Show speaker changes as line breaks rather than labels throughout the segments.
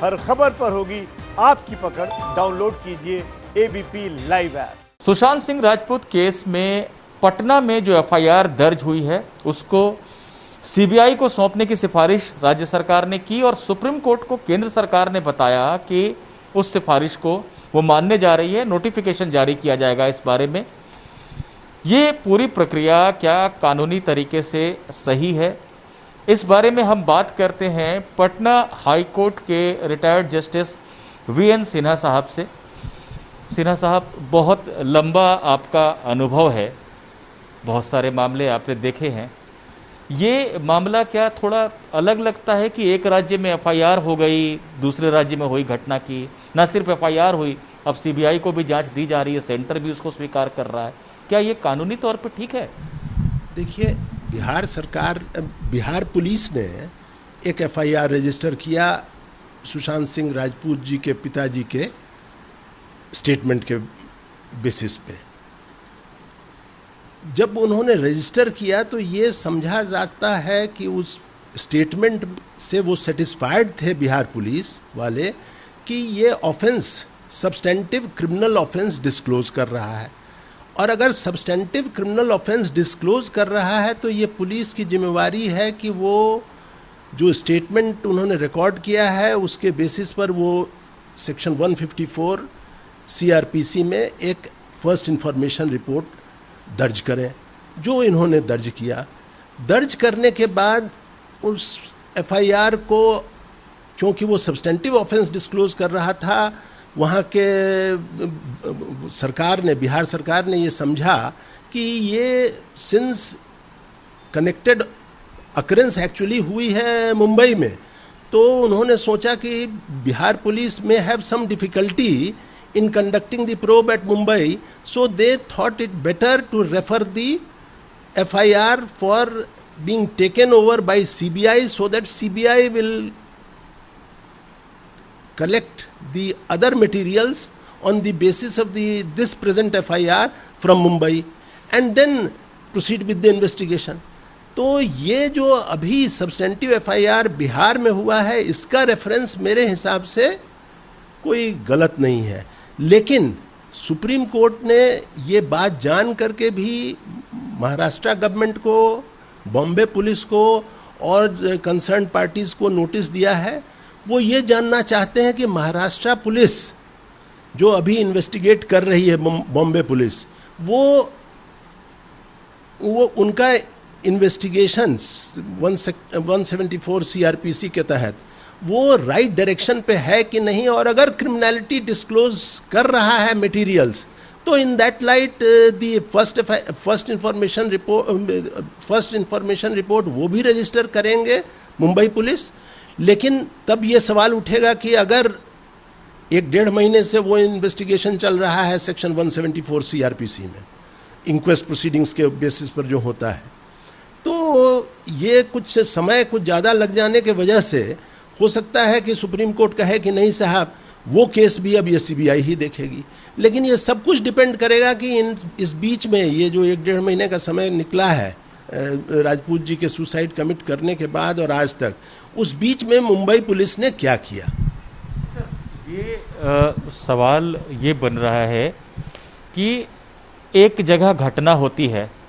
हर खबर पर होगी आपकी पकड़। डाउनलोड कीजिए ABP live app.
Sushant Singh Rajput case में पटना में जो एफआईआर दर्ज हुई है उसको सीबीआई को सौंपने की सिफारिश राज्य सरकार ने की और सुप्रीम कोर्ट को केंद्र सरकार ने बताया कि उस सिफारिश को वो मानने जा रही है। नोटिफिकेशन जारी किया जाएगा इस बारे में। ये पूरी प्रक्रिया क्या कानूनी तरीके से सही है, इस बारे में हम बात करते हैं पटना हाई कोर्ट के रिटायर्ड जस्टिस वीएन सिन्हा साहब से। सिन्हा साहब, बहुत लंबा आपका अनुभव है, बहुत सारे मामले आपने देखे हैं। ये मामला क्या थोड़ा अलग लगता है कि एक राज्य में एफआईआर हो गई, दूसरे राज्य में हुई घटना की, न सिर्फ एफआईआर हुई, अब सीबीआई को भी जांच दी जा रही है, सेंटर भी उसको स्वीकार कर रहा है। क्या ये कानूनी तौर पर ठीक है?
देखिए, बिहार पुलिस ने एक एफआईआर रजिस्टर किया सुशांत सिंह राजपूत जी के पिताजी के स्टेटमेंट के बेसिस पे। जब उन्होंने रजिस्टर किया तो ये समझा जाता है कि उस स्टेटमेंट से वो सेटिस्फाइड थे बिहार पुलिस वाले कि ये offence substantive criminal offence disclose कर रहा है, और अगर सब्सटेंटिव क्रिमिनल ऑफेंस डिस्क्लोज कर रहा है तो ये पुलिस की जिम्मेवारी है कि वो जो स्टेटमेंट उन्होंने रिकॉर्ड किया है उसके बेसिस पर वो सेक्शन 154 सीआरपीसी में एक फर्स्ट इंफॉर्मेशन रिपोर्ट दर्ज करें, जो इन्होंने दर्ज किया। दर्ज करने के बाद उस एफआईआर को, क्योंकि वो सब्सटेंटिव ऑफेंस डिस्क्लोज कर रहा था, वहाँ के सरकार ने, बिहार सरकार ने ये समझा कि ये सिंस कनेक्टेड अकरेंस एक्चुअली हुई है मुंबई में, तो उन्होंने सोचा कि बिहार पुलिस में have some difficulty in conducting the probe at Mumbai, so they thought it better to refer the FIR for being taken over by CBI, so that CBI will collect the other materials on the basis of this present FIR from Mumbai and then proceed with the investigation. तो ये जो अभी substantive FIR Bihar में हुआ है, इसका reference मेरे हिसाब से कोई गलत नहीं है, लेकिन सुप्रीम कोर्ट ने ये बात जान करके भी महाराष्ट्र गवर्नमेंट को, बॉम्बे पुलिस को और कंसर्न पार्टीज को नोटिस दिया है। वो ये जानना चाहते हैं कि महाराष्ट्र पुलिस जो अभी इन्वेस्टिगेट कर रही है, बॉम्बे पुलिस, वो उनका इन्वेस्टिगेशन 174 सीआरपीसी के तहत वो राइट डायरेक्शन पे है कि नहीं, और अगर क्रिमिनलिटी डिस्क्लोज कर रहा है मटेरियल्स, तो in that light the first information report वो भी रजिस्टर करेंगे मुंबई पुलिस। लेकिन तब ये सवाल उठेगा कि अगर 1-1.5 महीने से वो इन्वेस्टिगेशन चल रहा है सेक्शन 174 सीआरपीसी में, इंक्वेस्ट प्रोसीडिंग्स के बेसिस पर जो होता है, तो ये कुछ समय कुछ ज़्यादा लग जाने के वजह से हो सकता है कि सुप्रीम कोर्ट कहे कि नहीं साहब, वो केस भी अब ये सीबीआई ही देखेगी। लेकिन ये सब कुछ डिपेंड करेगा कि इस बीच में ये जो 1-1.5 महीने का समय निकला है राजपूत जी के सुसाइड कमिट करने के बाद और आज तक, उस बीच में मुंबई पुलिस ने क्या किया।
ये सवाल ये बन रहा है कि एक जगह घटना होती है,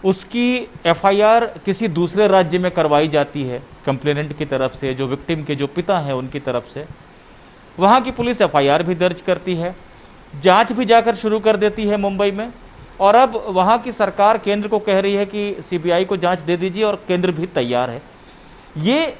उसकी एफआईआर किसी दूसरे राज्य में करवाई जाती है कंप्लेनेंट की तरफ से, जो विक्टिम के जो पिता हैं उनकी तरफ से। वहाँ की पुलिस एफआईआर भी दर्ज करती है, जांच भी जाकर शुरू कर देती है मुंबई में, और अब वहाँ की सरकार केंद्र को कह रही है कि सीबीआई को जांच दे दीजिए, और केंद्र भी तैयार है। ये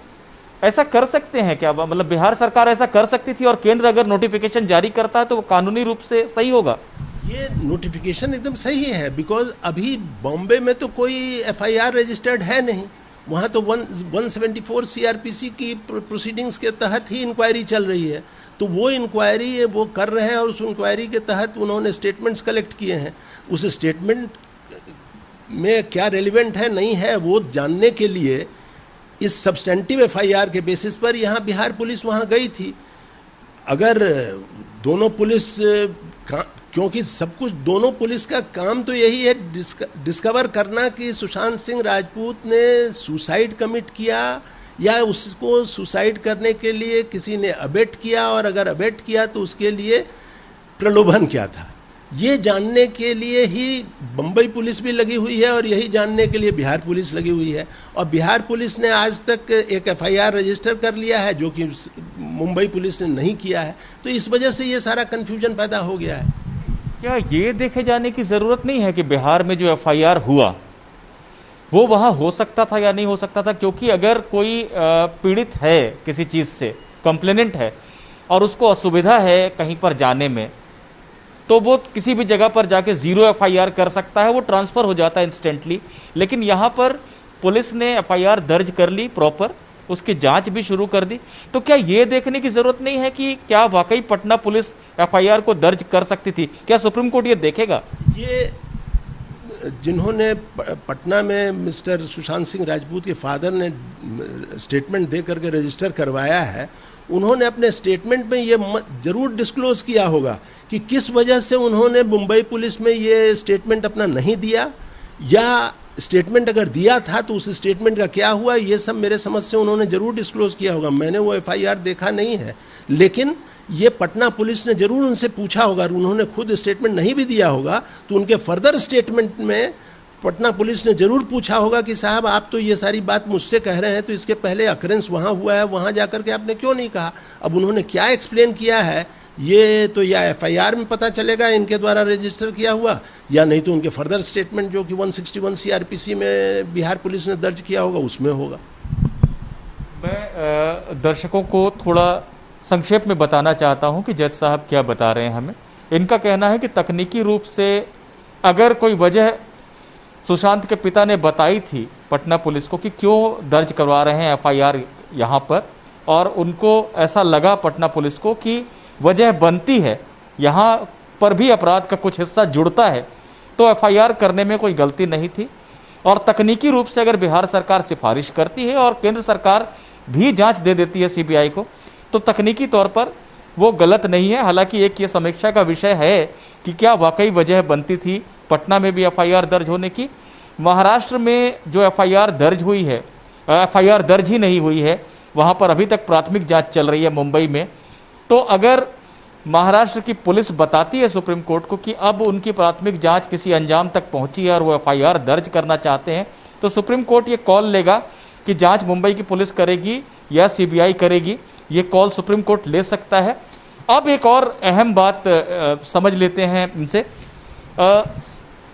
ऐसा कर सकते हैं क्या? मतलब बिहार सरकार ऐसा कर सकती थी, और केंद्र अगर नोटिफिकेशन जारी करता है तो वो कानूनी रूप से सही होगा?
ये नोटिफिकेशन एकदम सही है, बिकॉज अभी बॉम्बे में तो कोई एफआईआर रजिस्टर्ड है नहीं, वहाँ तो 174 सीआरपीसी की प्रोसीडिंग्स के तहत ही इंक्वायरी चल रही है। तो वो इंक्वायरी वो कर रहे हैं, और उस इंक्वायरी के तहत उन्होंने स्टेटमेंट्स कलेक्ट किए हैं। उस स्टेटमेंट में क्या रेलिवेंट है नहीं है वो जानने के लिए इस सब्सटेंटिव एफआईआर के बेसिस पर यहाँ बिहार पुलिस वहाँ गई थी। अगर दोनों पुलिस क्योंकि सब कुछ, दोनों पुलिस का काम तो यही है डिस्कवर करना कि सुशांत सिंह राजपूत ने सुसाइड कमिट किया या उसको सुसाइड करने के लिए किसी ने अबेट किया, और अगर अबेट किया तो उसके लिए प्रलोभन क्या था, ये जानने के लिए ही बम्बई पुलिस भी लगी हुई है और यही जानने के लिए बिहार पुलिस लगी हुई है। और बिहार पुलिस ने आज तक एक एफआईआर रजिस्टर कर लिया है, जो कि मुंबई पुलिस ने नहीं किया है। तो इस वजह से ये सारा कन्फ्यूजन पैदा हो गया है।
क्या ये देखे जाने की जरूरत नहीं है कि बिहार में जो एफआईआर हुआ वो वहां हो सकता था या नहीं हो सकता था? क्योंकि अगर कोई पीड़ित है किसी चीज से, कंप्लेनेंट है, और उसको असुविधा है कहीं पर जाने में, तो वो किसी भी जगह पर जाके 0 एफआईआर कर सकता है, वो ट्रांसफर हो जाता है इंस्टेंटली। लेकिन यहां पर पुलिस ने एफआईआर दर्ज कर ली प्रॉपर, उसकी जांच भी शुरू कर दी। तो क्या ये देखने की जरूरत नहीं है कि क्या वाकई पटना पुलिस एफआईआर को दर्ज कर सकती थी? क्या सुप्रीम कोर्ट ये देखेगा?
ये जिन्होंने पटना में मिस्टर सुशांत सिंह राजपूत के फादर ने स्टेटमेंट दे करके रजिस्टर करवाया है, उन्होंने अपने स्टेटमेंट में ये जरूर डिस्क्लोज किया होगा कि किस वजह से उन्होंने मुंबई पुलिस में ये स्टेटमेंट अपना नहीं दिया, या स्टेटमेंट अगर दिया था तो उस स्टेटमेंट का क्या हुआ, ये सब मेरे समझ से उन्होंने जरूर डिस्क्लोज किया होगा। मैंने वो एफआईआर देखा नहीं है, लेकिन ये पटना पुलिस ने जरूर उनसे पूछा होगा। और उन्होंने खुद स्टेटमेंट नहीं भी दिया होगा तो उनके फर्दर स्टेटमेंट में पटना पुलिस ने जरूर पूछा होगा कि साहब आप तो ये सारी बात मुझसे कह रहे हैं, तो इसके पहले अकरेंस वहाँ हुआ है, वहाँ जाकर के आपने क्यों नहीं कहा? अब उन्होंने क्या एक्सप्लेन किया है ये तो या एफआईआर में पता चलेगा इनके द्वारा रजिस्टर किया हुआ, या नहीं तो उनके फर्दर स्टेटमेंट जो कि 161 सीआरपीसी में बिहार पुलिस ने दर्ज किया होगा उसमें होगा।
मैं दर्शकों को थोड़ा संक्षेप में बताना चाहता हूं कि जज साहब क्या बता रहे हैं हमें। इनका कहना है कि तकनीकी रूप से अगर कोई वजह सुशांत के पिता ने बताई थी पटना पुलिस को कि क्यों दर्ज करवा रहे हैं एफआईआर यहाँ पर, और उनको ऐसा लगा पटना पुलिस को कि वजह बनती है, यहाँ पर भी अपराध का कुछ हिस्सा जुड़ता है, तो एफआईआर करने में कोई गलती नहीं थी। और तकनीकी रूप से अगर बिहार सरकार सिफारिश करती है और केंद्र सरकार भी जांच दे देती है सीबीआई को, तो तकनीकी तौर पर वो गलत नहीं है। हालांकि एक ये समीक्षा का विषय है कि क्या वाकई वजह बनती थी पटना में भी एफआईआर दर्ज होने की। महाराष्ट्र में जो एफआईआर दर्ज हुई है, एफआईआर दर्ज ही नहीं हुई है, वहां पर अभी तक प्राथमिक जांच चल रही है मुंबई में। तो अगर महाराष्ट्र की पुलिस बताती है सुप्रीम कोर्ट को कि अब उनकी प्राथमिक जांच किसी अंजाम तक पहुंची है और वो एफआईआर दर्ज करना चाहते हैं, तो सुप्रीम कोर्ट ये कॉल लेगा कि जांच मुंबई की पुलिस करेगी या सीबीआई करेगी। ये कॉल सुप्रीम कोर्ट ले सकता है। अब एक और अहम बात समझ लेते हैं इनसे।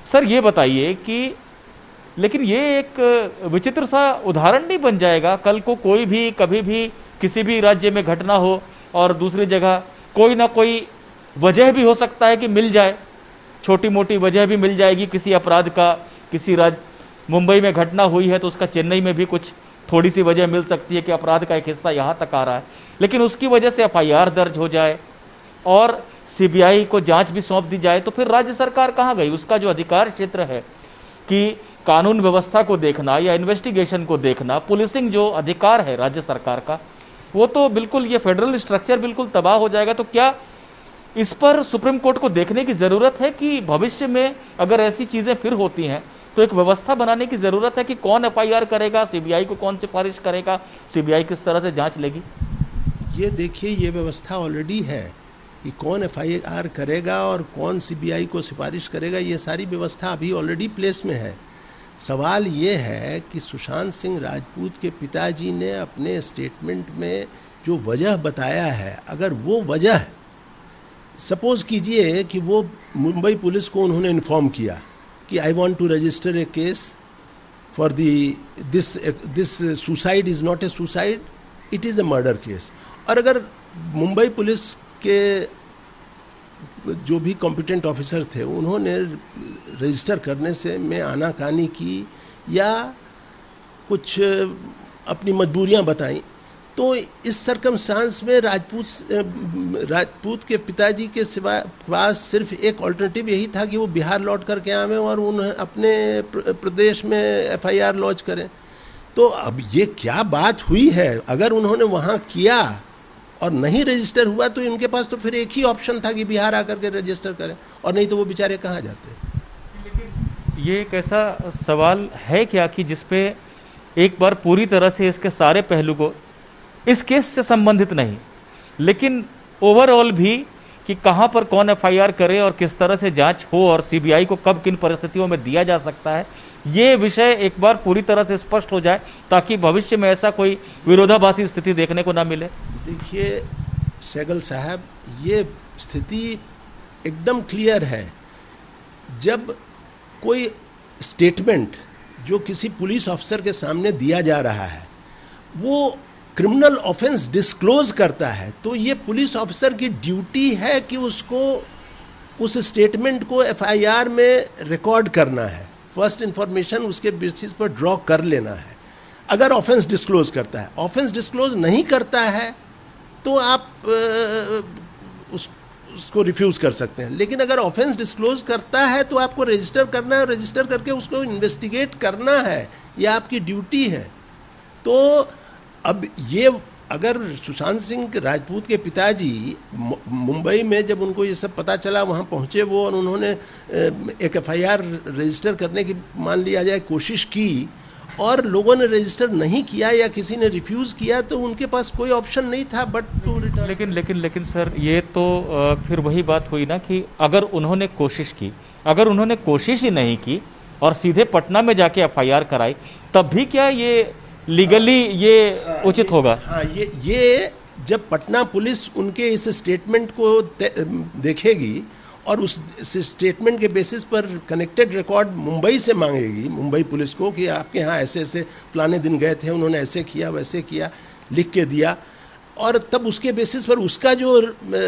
सर ये बताइए कि लेकिन ये एक विचित्र सा उदाहरण नहीं बन जाएगा, कल को कोई भी कभी भी किसी भी राज्य में घटना हो और दूसरी जगह कोई ना कोई वजह भी हो सकता है कि मिल जाए, छोटी मोटी वजह भी मिल जाएगी किसी अपराध का। किसी राज्य, मुंबई में घटना हुई है तो उसका चेन्नई में भी कुछ थोड़ी सी वजह मिल सकती है कि अपराध का एक हिस्सा यहाँ तक आ रहा है, लेकिन उसकी वजह से एफआईआर दर्ज हो जाए और सीबीआई को जांच भी सौंप दी जाए, तो फिर राज्य सरकार कहाँ गई? उसका जो अधिकार क्षेत्र है कि कानून व्यवस्था को देखना या इन्वेस्टिगेशन को देखना, पुलिसिंग जो अधिकार है राज्य सरकार का, वो तो बिल्कुल ये फेडरल स्ट्रक्चर बिल्कुल तबाह हो जाएगा। तो क्या इस पर सुप्रीम कोर्ट को देखने की जरूरत है कि भविष्य में अगर ऐसी चीजें फिर होती हैं तो एक व्यवस्था बनाने की जरूरत है कि कौन एफआईआर करेगा, सीबीआई को कौन सिफारिश करेगा, सीबीआई किस तरह से जांच लेगी?
ये देखिए, ये व्यवस्था ऑलरेडी है कि कौन एफआईआर करेगा और कौन सीबीआई को सिफारिश करेगा। ये सारी व्यवस्था अभी ऑलरेडी प्लेस में है। सवाल ये है कि सुशांत सिंह राजपूत के पिताजी ने अपने स्टेटमेंट में जो वजह बताया है, अगर वो वजह, सपोज कीजिए कि वो मुंबई पुलिस को उन्होंने इन्फॉर्म किया कि I want to register a case for this suicide is not a suicide, it is a murder case, और अगर मुंबई पुलिस के जो भी कॉम्पिटेंट ऑफिसर थे उन्होंने रजिस्टर करने से में आनाकानी की या कुछ अपनी मजबूरियां बताई, तो इस सर्कमस्टांस में राजपूत के पिताजी के सिवा पास सिर्फ एक ऑल्टरनेटिव यही था कि वो बिहार लौट करके आवें और उन्हें अपने प्रदेश में एफआईआर लॉन्च करें। तो अब ये क्या बात हुई है? अगर उन्होंने वहाँ किया और नहीं रजिस्टर हुआ तो इनके पास तो फिर एक ही ऑप्शन था कि बिहार आकर के रजिस्टर करें, और नहीं तो वो बेचारे कहाँ जाते।
लेकिन ये एक ऐसा सवाल है क्या कि जिसपे एक बार पूरी तरह से इसके सारे पहलू को, इस केस से संबंधित नहीं लेकिन ओवरऑल भी कि कहां पर कौन एफआईआर करे और किस तरह से जांच हो और सीबीआई को कब किन परिस्थितियों में दिया जा सकता है, ये विषय एक बार पूरी तरह से स्पष्ट हो जाए ताकि भविष्य में ऐसा कोई विरोधाभासी स्थिति देखने को ना मिले।
देखिए सहगल साहब, ये स्थिति एकदम क्लियर है। जब कोई स्टेटमेंट जो किसी पुलिस ऑफिसर के सामने दिया जा रहा है वो क्रिमिनल ऑफेंस डिस्क्लोज करता है, तो ये पुलिस ऑफिसर की ड्यूटी है कि उसको उस स्टेटमेंट को एफआईआर में रिकॉर्ड करना है, फर्स्ट इंफॉर्मेशन उसके बेसिस पर ड्रॉ कर लेना है। अगर ऑफेंस डिस्क्लोज करता है, ऑफेंस डिस्क्लोज नहीं करता है तो आप उसको रिफ्यूज कर सकते हैं, लेकिन अगर ऑफेंस डिस्क्लोज करता है तो आपको रजिस्टर करना है, रजिस्टर करके उसको इन्वेस्टिगेट करना है, ये आपकी ड्यूटी है। तो अब ये अगर सुशांत सिंह राजपूत के पिताजी मुंबई में जब उनको ये सब पता चला, वहाँ पहुँचे वो और उन्होंने एक एफआईआर रजिस्टर करने की मान लिया जाए कोशिश की और लोगों ने रजिस्टर नहीं किया या किसी ने रिफ्यूज किया, तो उनके पास कोई ऑप्शन नहीं था बट टू रिटर्न।
लेकिन सर ये तो फिर वही बात हुई ना कि अगर उन्होंने कोशिश की, अगर उन्होंने कोशिश ही नहीं की और सीधे पटना में जाके एफआईआर कराई, तब भी क्या ये लीगली ये उचित होगा?
हाँ, ये जब पटना पुलिस उनके इस स्टेटमेंट को देखेगी और उस स्टेटमेंट के बेसिस पर कनेक्टेड रिकॉर्ड मुंबई से मांगेगी, मुंबई पुलिस को, कि आपके यहाँ ऐसे ऐसे फलाने दिन गए थे, उन्होंने ऐसे किया वैसे किया, लिख के दिया, और तब उसके बेसिस पर उसका जो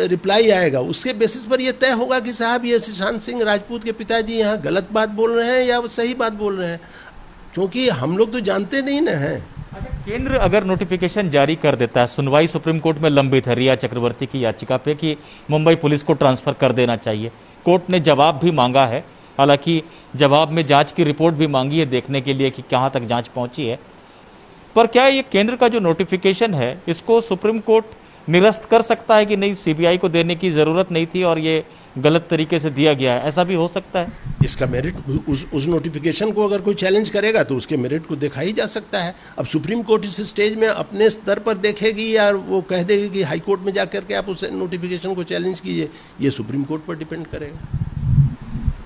रिप्लाई आएगा उसके बेसिस पर यह तय होगा कि साहब ये सुशांत सिंह राजपूत के पिताजी यहाँ गलत बात बोल रहे हैं या वो सही बात बोल रहे हैं, क्योंकि हम लोग तो जानते नहीं ना हैं।
केंद्र अगर नोटिफिकेशन जारी कर देता है, सुनवाई सुप्रीम कोर्ट में लंबित है रिया चक्रवर्ती की याचिका पे कि मुंबई पुलिस को ट्रांसफर कर देना चाहिए, कोर्ट ने जवाब भी मांगा है, हालांकि जवाब में जांच की रिपोर्ट भी मांगी है देखने के लिए कि कहां तक जांच पहुंची है, पर क्या ये केंद्र का जो नोटिफिकेशन है इसको सुप्रीम कोर्ट निरस्त कर सकता है कि नहीं, सीबीआई को देने की जरूरत नहीं थी और ये गलत तरीके से दिया गया है, ऐसा भी हो सकता है?
इसका मेरिट उस नोटिफिकेशन को अगर कोई चैलेंज करेगा तो उसके मेरिट को देखा ही जा सकता है। अब सुप्रीम कोर्ट इस स्टेज में अपने स्तर पर देखेगी या वो कह देगी कि हाई कोर्ट में जाकर के आप उस नोटिफिकेशन को चैलेंज कीजिए, ये सुप्रीम कोर्ट पर डिपेंड करेगा।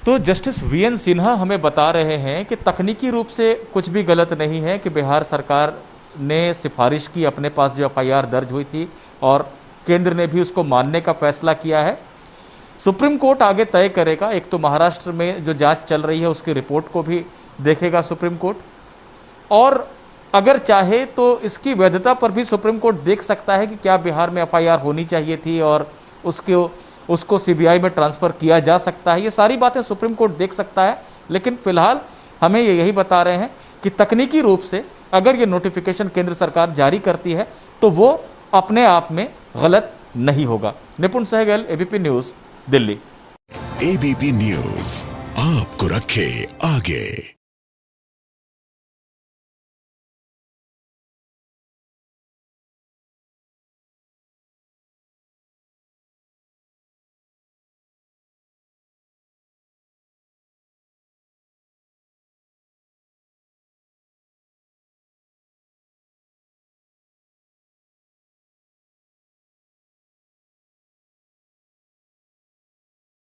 तो जस्टिस वीएन सिन्हा हमें बता रहे हैं कि तकनीकी रूप से कुछ भी गलत नहीं है कि बिहार सरकार ने सिफारिश की, अपने पास जो एफआईआर दर्ज हुई थी और केंद्र ने भी उसको मानने का फैसला किया है। सुप्रीम कोर्ट आगे तय करेगा, एक तो महाराष्ट्र में जो जांच चल रही है उसकी रिपोर्ट को भी देखेगा सुप्रीम कोर्ट, और अगर चाहे तो इसकी वैधता पर भी सुप्रीम कोर्ट देख सकता है कि क्या बिहार में एफआईआर होनी चाहिए थी और उसको सीबीआई में ट्रांसफर किया जा सकता है। ये सारी बातें सुप्रीम कोर्ट देख सकता है, लेकिन फिलहाल हमें ये यही बता रहे हैं कि तकनीकी रूप से अगर ये नोटिफिकेशन केंद्र सरकार जारी करती है तो वो अपने आप में गलत नहीं होगा। Nipun Sehgal, ABP news, Delhi.
ABP news आपको रखे आगे।